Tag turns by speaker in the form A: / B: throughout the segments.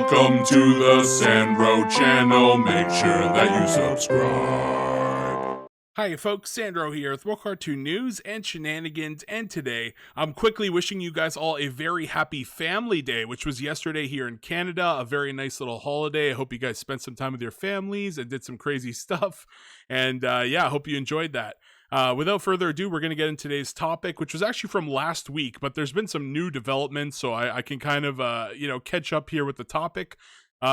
A: Welcome to the Sandro channel. Make sure that you subscribe.
B: Hi folks, Sandro here with more cartoon news and shenanigans, and today I'm quickly wishing you guys all a very happy Family Day, which was yesterday here in Canada, a very nice little holiday. I hope you guys spent some time with your families and did some crazy stuff, and yeah, I hope you enjoyed that. Without further ado, we're going to get into today's topic, which was actually from last week, but there's been some new developments, so I can kind of, catch up here with the topic.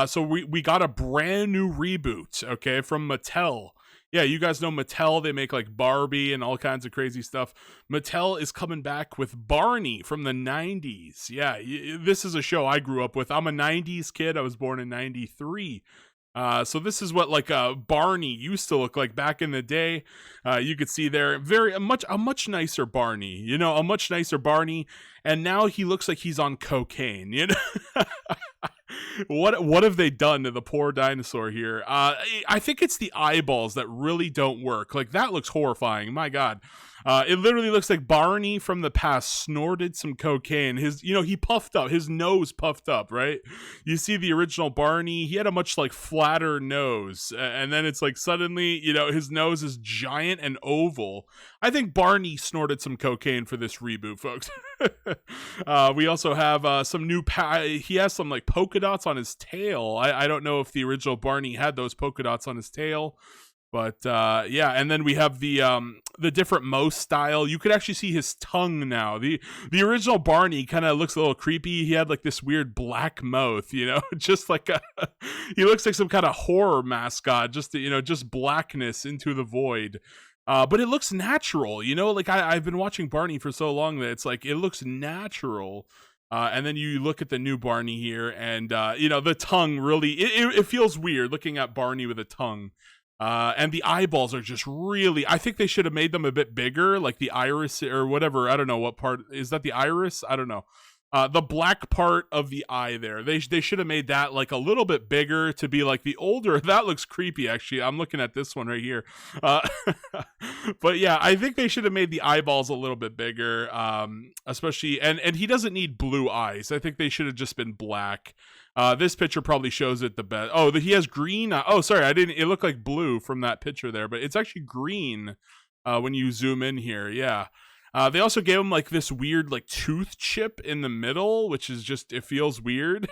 B: So we got a brand new reboot, okay, from Mattel. Yeah, you guys know Mattel. They make like Barbie and all kinds of crazy stuff. Mattel is coming back with Barney from the 90s. Yeah, this is a show I grew up with. I'm a 90s kid. I was born in 93. So this is what like Barney used to look like back in the day. You could see there a much nicer Barney, a much nicer Barney, and now he looks like he's on cocaine. What have they done to the poor dinosaur here? I think it's the eyeballs that really don't work. Like, that looks horrifying. My God. It literally looks like Barney from the past snorted some cocaine. He puffed up, his nose puffed up, right? You see the original Barney, he had a much like flatter nose. And then it's like suddenly, his nose is giant and oval. I think Barney snorted some cocaine for this reboot, folks. We also have some new, he has some like polka dots on his tail. I don't know if the original Barney had those polka dots on his tail. But yeah, and then we have the different mouse style. You could actually see his tongue now. The original Barney kind of looks a little creepy. He had like this weird black mouth, just like he looks like some kind of horror mascot. Just blackness into the void. But it looks natural, like I've been watching Barney for so long that it's like it looks natural. And then you look at the new Barney here, and the tongue really it feels weird looking at Barney with a tongue. And the eyeballs are just really, I think they should have made them a bit bigger, like the iris or whatever. I don't know what part, is that the iris? I don't know. The black part of the eye there. They should have made that like a little bit bigger to be like the older. That looks creepy, actually. I'm looking at this one right here. But yeah, I think they should have made the eyeballs a little bit bigger, especially, and he doesn't need blue eyes. I think they should have just been black. This picture probably shows it the best. Oh, he has green. Oh, sorry, it looked like blue from that picture there, but it's actually green when you zoom in here. Yeah. They also gave him like this weird like tooth chip in the middle, which is just, it feels weird.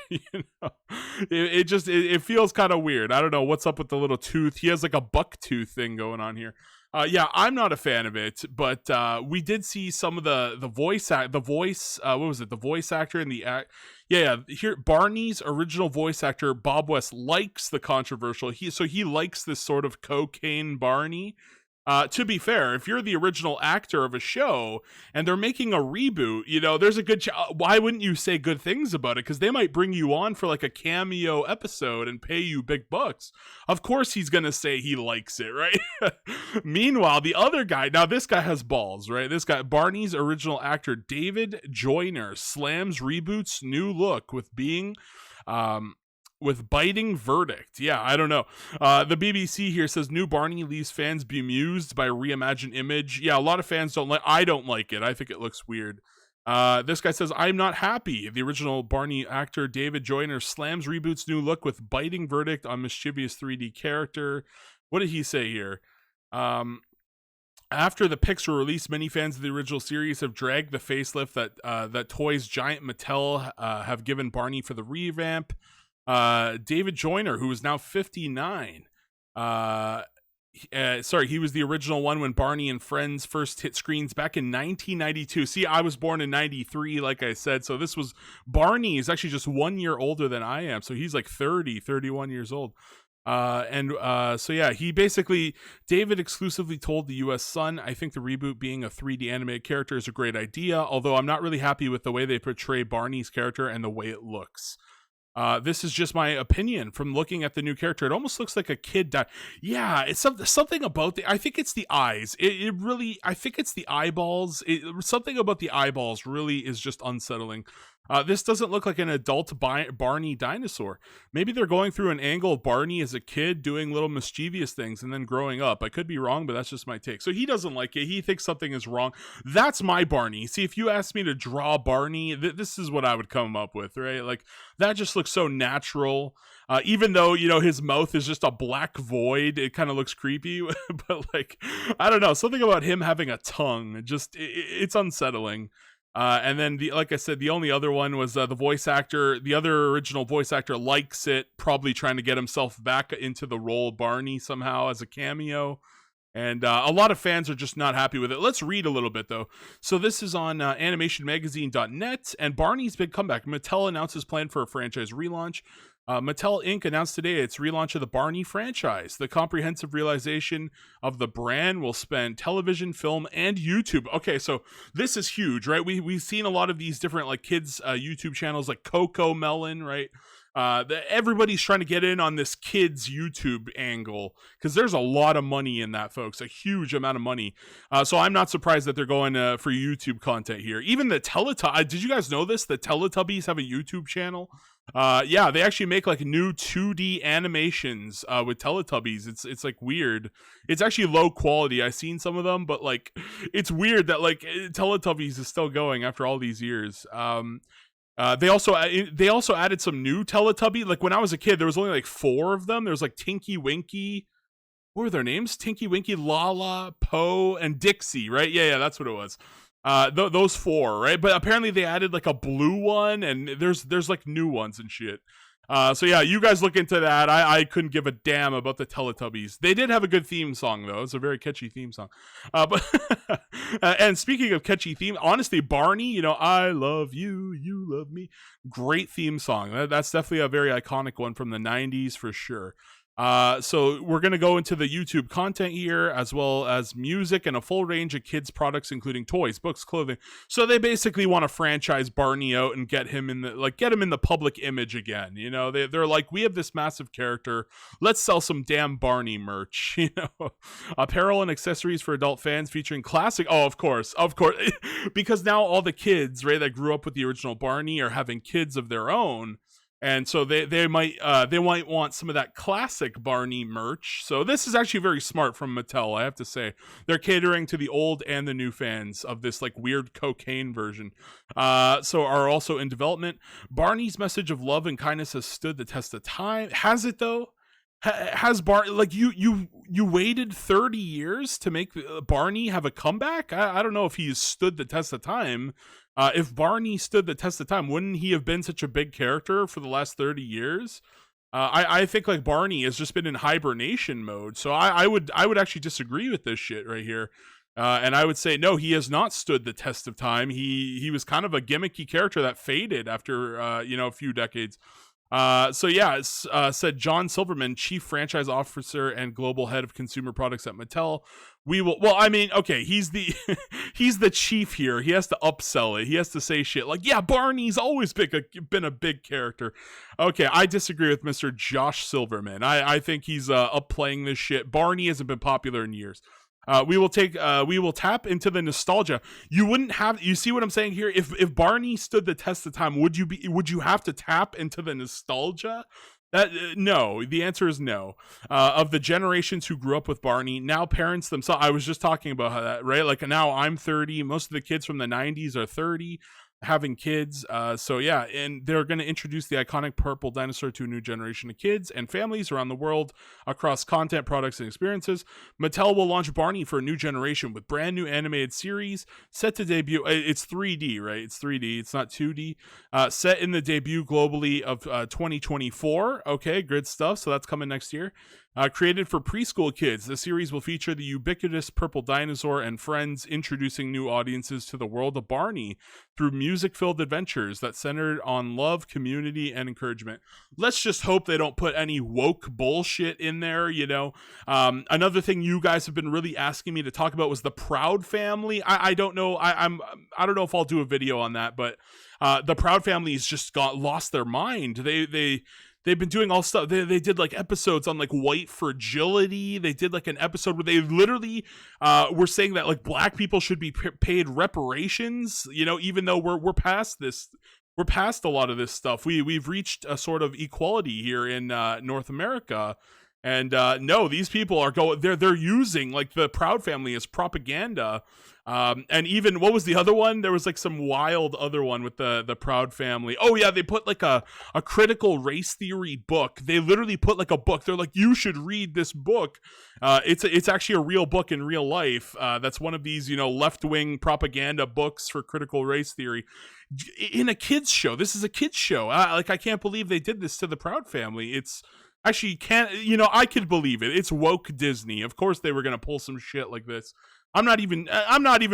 B: It feels kind of weird. I don't know what's up with the little tooth. He has like a buck tooth thing going on here. Yeah, I'm not a fan of it, but we did see some of the voice actor in the act. Yeah, here Barney's original voice actor Bob West likes the controversial. He likes this sort of cocaine Barney. To be fair, if you're the original actor of a show and they're making a reboot, there's a good why wouldn't you say good things about it? Because they might bring you on for like a cameo episode and pay you big bucks. Of course he's going to say he likes it, right? Meanwhile, the other guy, now this guy has balls, right? This guy, Barney's original actor, David Joyner, slams reboot's new look with biting verdict. Yeah, I don't know. The BBC here says new Barney leaves fans bemused by reimagined image. Yeah, a lot of fans don't like. I don't like it. I think it looks weird. This guy says, I'm not happy. The original Barney actor David Joyner slams reboot's new look with biting verdict on mischievous 3D character. What did he say here? After the pics were released, many fans of the original series have dragged the facelift that toys giant Mattel have given Barney for the revamp. David Joyner, who is now 59. He was the original one when Barney and Friends first hit screens back in 1992. See, I was born in 93, like I said. So Barney is actually just 1 year older than I am. So he's like 31 years old. So yeah, David exclusively told the US Sun, I think the reboot being a 3D animated character is a great idea, although I'm not really happy with the way they portray Barney's character and the way it looks. This is just my opinion from looking at the new character. It almost looks like a kid died. Yeah, it's something about I think it's the eyes. I think it's the eyeballs. Something about the eyeballs really is just unsettling. This doesn't look like an adult Barney dinosaur. Maybe they're going through an angle of Barney as a kid doing little mischievous things and then growing up. I could be wrong, but that's just my take. So he doesn't like it. He thinks something is wrong. That's my Barney. See, if you asked me to draw Barney, this is what I would come up with, right? Like, that just looks so natural. Even though, his mouth is just a black void, it kind of looks creepy. But, like, I don't know. Something about him having a tongue, just, it's unsettling. And then, like I said, the only other one was the voice actor. The other original voice actor likes it, probably trying to get himself back into the role of Barney somehow as a cameo. And a lot of fans are just not happy with it. Let's read a little bit, though. So this is on animationmagazine.net, and Barney's big comeback. Mattel announces plan for a franchise relaunch. Mattel Inc. announced today its relaunch of the Barney franchise. The comprehensive realization of the brand will span television, film, and YouTube. Okay, so this is huge, right? We've seen a lot of these different like kids YouTube channels like Coco Melon, right? Everybody's trying to get in on this kids YouTube angle because there's a lot of money in that, folks. A huge amount of money. So I'm not surprised that they're going for YouTube content here. Even the Teletubbies. Did you guys know this? The Teletubbies have a YouTube channel. Yeah, they actually make like new 2D animations with Teletubbies. It's like weird. It's actually low quality. I've seen some of them, but like it's weird that like Teletubbies is still going after all these years. They also added some new Teletubby. Like when I was a kid, there was only like 4 of them. There was like Tinky Winky. What were their names? Tinky Winky, Lala, Poe, and Dixie, right? Yeah, that's what it was. Those 4, right? But apparently they added like a blue one, and there's like new ones and shit. So yeah, you guys look into that. I couldn't give a damn about the Teletubbies. They did have a good theme song though. It's a very catchy theme song. But and speaking of catchy theme, honestly, Barney, I love you, you love me. Great theme song. That's definitely a very iconic one from the 90s for sure. So we're going to go into the YouTube content here, as well as music and a full range of kids products, including toys, books, clothing. So they basically want to franchise Barney out and get him in the public image again. They're like, we have this massive character. Let's sell some damn Barney merch, apparel and accessories for adult fans featuring classic. Oh, of course, because now all the kids, right, that grew up with the original Barney are having kids of their own. And so they might want some of that classic Barney merch. So this is actually very smart from Mattel, I have to say. They're catering to the old and the new fans of this like weird cocaine version. So are also in development. Barney's message of love and kindness has stood the test of time. Has it though? Has Barney, like you waited 30 years to make Barney have a comeback? I don't know if he's stood the test of time. If Barney stood the test of time, wouldn't he have been such a big character for the last 30 years? I think like Barney has just been in hibernation mode. So I would actually disagree with this shit right here. And I would say, no, he has not stood the test of time. He was kind of a gimmicky character that faded after, a few decades. Said John Silverman, Chief Franchise Officer and Global Head of Consumer Products at Mattel. He's the chief here. He has to upsell it. He has to say shit like, yeah, Barney's always been a big character. Okay, I disagree with Mr. Josh Silverman. I think he's upplaying this shit. Barney hasn't been popular in years. We will tap into the nostalgia. You see what I'm saying here? If Barney stood the test of time, would you have to tap into the nostalgia? No, the answer is no. Of the generations who grew up with Barney, now parents themselves, I was just talking about how that, right? Like now I'm 30, most of the kids from the 90s are 30. Having kids, and they're going to introduce the iconic purple dinosaur to a new generation of kids and families around the world across content, products, and experiences. Mattel will launch Barney for a new generation with brand new animated series set to debut. It's 3D, right? It's 3D. It's not 2D. Set in the debut globally of 2024. Okay, good stuff. So that's coming next year. Created for preschool kids, the series will feature the ubiquitous purple dinosaur and friends, introducing new audiences to the world of Barney through music-filled adventures that centered on love, community, and encouragement. Let's just hope they don't put any woke bullshit in there, Another thing you guys have been really asking me to talk about was the Proud Family. I don't know. I don't know if I'll do a video on that, but the Proud Family's just lost their mind. They've been doing all stuff. They did like episodes on like white fragility. They did like an episode where they literally were saying that like black people should be paid reparations. Even though we're past this we're past a lot of this stuff. We've reached a sort of equality here in North America. And no, these people are they're using like the Proud Family as propaganda. And even, what was the other one? There was like some wild other one with the Proud Family. Oh yeah, they put like a critical race theory book. They literally put like a book. They're like, you should read this book. It's actually a real book in real life. That's one of these, left-wing propaganda books for critical race theory in a kids show. This is a kids show. Like, I can't believe they did this to the Proud Family. It's actually, I could believe it. It's woke Disney. Of course they were going to pull some shit like this. I'm not even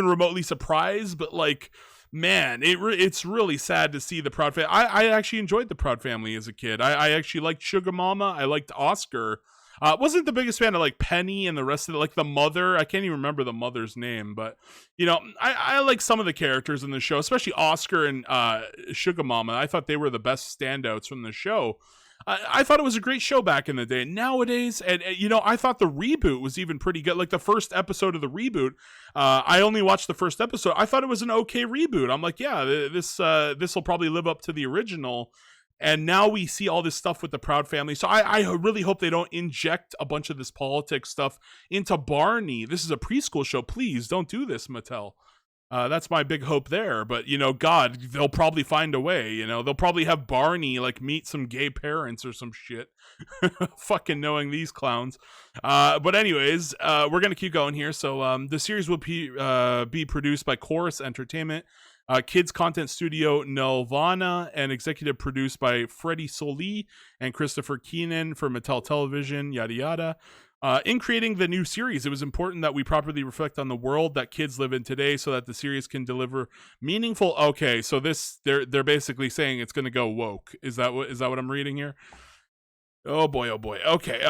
B: remotely surprised, but like, man, it's really sad to see the Proud Family. I actually enjoyed the Proud Family as a kid. I actually liked Sugar Mama. I liked Oscar. Wasn't the biggest fan of like Penny and the rest of it, like the mother. I can't even remember the mother's name, but I like some of the characters in the show, especially Oscar and Sugar Mama. I thought they were the best standouts from the show. I thought it was a great show back in the day. Nowadays, and I thought the reboot was even pretty good. Like the first episode of the reboot, I only watched the first episode. I thought it was an okay reboot. I'm like, yeah, this will probably live up to the original. And now we see all this stuff with the Proud Family. So I really hope they don't inject a bunch of this politics stuff into Barney. This is a preschool show. Please don't do this, Mattel. That's my big hope there. But, God, they'll probably find a way. They'll probably have Barney, like, meet some gay parents or some shit. Fucking knowing these clowns. But anyways, we're going to keep going here. So the series will be produced by Chorus Entertainment, kids content studio Nelvana, and executive produced by Freddie Soli and Christopher Keenan for Mattel Television, yada yada. In creating the new series, it was important that we properly reflect on the world that kids live in today so that the series can deliver meaningful. Okay, so they're basically saying it's going to go woke. Is that what I'm reading here? Oh boy. Okay.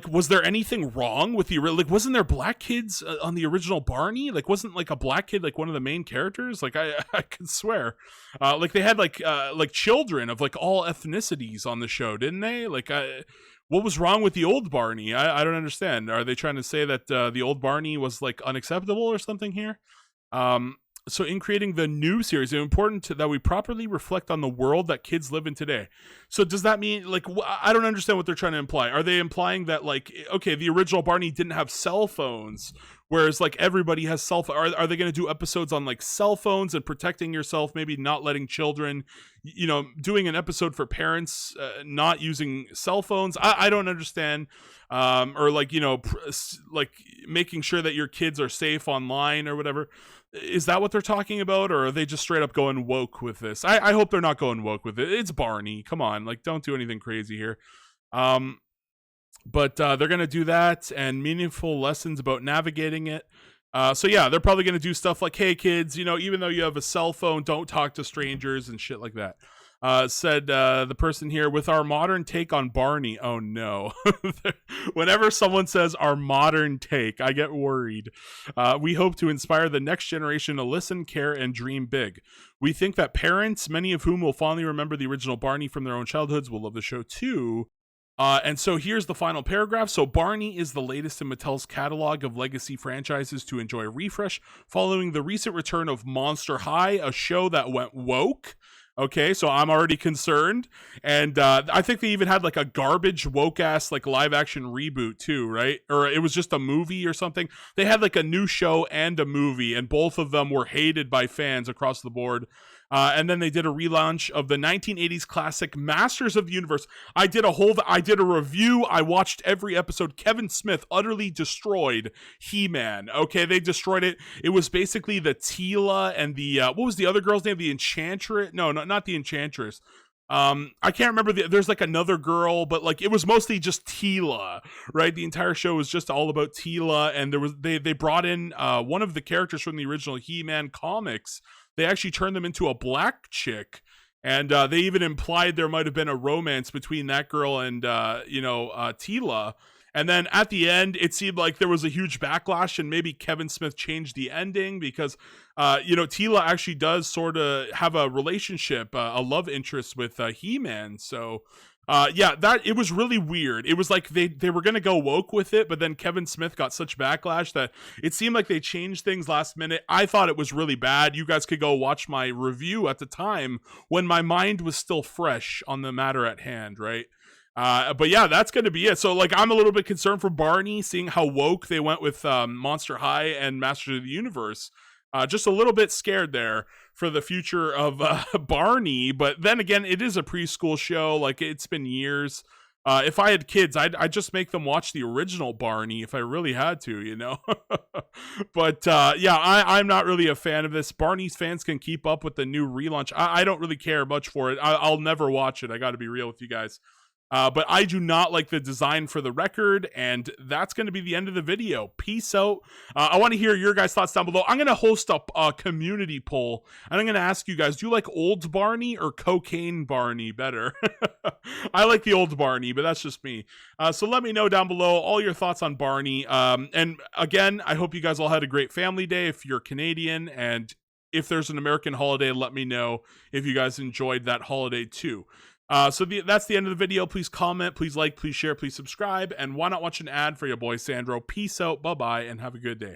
B: Was there anything wrong with wasn't there black kids on the original Barney? Like, wasn't like a black kid like one of the main characters? Like, I could swear. Like they had like children of like all ethnicities on the show, didn't they? Like, what was wrong with the old Barney? I don't understand. Are they trying to say that the old Barney was like unacceptable or something here? So in creating the new series, it's important that we properly reflect on the world that kids live in today. So does that mean, like, I don't understand what they're trying to imply. Are they implying that, like, okay, the original Barney didn't have cell phones, whereas, like, everybody has cell phones? Are they going to do episodes on, like, cell phones and protecting yourself, maybe not letting children, doing an episode for parents not using cell phones? I don't understand. Or, like, like making sure that your kids are safe online or whatever. Is that what they're talking about, or are they just straight up going woke with this? I hope they're not going woke with it. It's Barney. Come on, like, don't do anything crazy here. But they're going to do that and meaningful lessons about navigating it. So yeah, they're probably going to do stuff like, hey kids, even though you have a cell phone, don't talk to strangers and shit like that. Said the person here, with our modern take on Barney. Oh no. Whenever someone says our modern take, I get worried. We hope to inspire the next generation to listen, care, and dream big. We think that parents, many of whom will fondly remember the original Barney from their own childhoods, will love the show too. And so here's the final paragraph. So Barney is the latest in Mattel's catalog of legacy franchises to enjoy a refresh following the recent return of Monster High, a show that went woke. Okay, so I'm already concerned. And I think they even had like a garbage woke ass like live action reboot too, right? Or it was just a movie or something. They had like a new show and a movie, and both of them were hated by fans across the board. And then they did a relaunch of the 1980s classic Masters of the Universe. I did a review. I watched every episode. Kevin Smith utterly destroyed He-Man. Okay, they destroyed it. It was basically the Teela and the, what was the other girl's name? The Enchantress? No, not the Enchantress. I can't remember. There's like another girl, but like it was mostly just Teela, right? The entire show was just all about Teela, and they brought in one of the characters from the original He-Man comics. They actually turned them into a black chick, and they even implied there might have been a romance between that girl and Teela. And then at the end, it seemed like there was a huge backlash, and maybe Kevin Smith changed the ending because, Teela actually does sort of have a relationship, a love interest with He-Man. So Yeah, that it was really weird. It was like they were gonna go woke with it, but then Kevin Smith got such backlash that it seemed like they changed things last minute. I thought it was really bad. You guys could go watch my review at the time when my mind was still fresh on the matter at hand, right? But yeah, that's gonna be it. So like, I'm a little bit concerned for Barney, seeing how woke they went with Monster High and Masters of the Universe. Just a little bit scared there for the future of Barney. But then again, it is a preschool show. Like, it's been years. If I had kids, I'd just make them watch the original Barney if I really had to, you know? But yeah, I'm not really a fan of this. Barney's fans can keep up with the new relaunch. I don't really care much for it. I'll never watch it. I got to be real with you guys. But I do not like the design for the record, and that's going to be the end of the video. Peace out. I want to hear your guys' thoughts down below. I'm going to host a community poll, and I'm going to ask you guys, do you like old Barney or cocaine Barney better? I like the old Barney, but that's just me. So let me know down below all your thoughts on Barney. And again, I hope you guys all had a great family day if you're Canadian, and if there's an American holiday, let me know if you guys enjoyed that holiday too. So that's the end of the video. Please comment, please like, please share, please subscribe, and why not watch an ad for your boy Sandro? Peace out, bye-bye, and have a good day.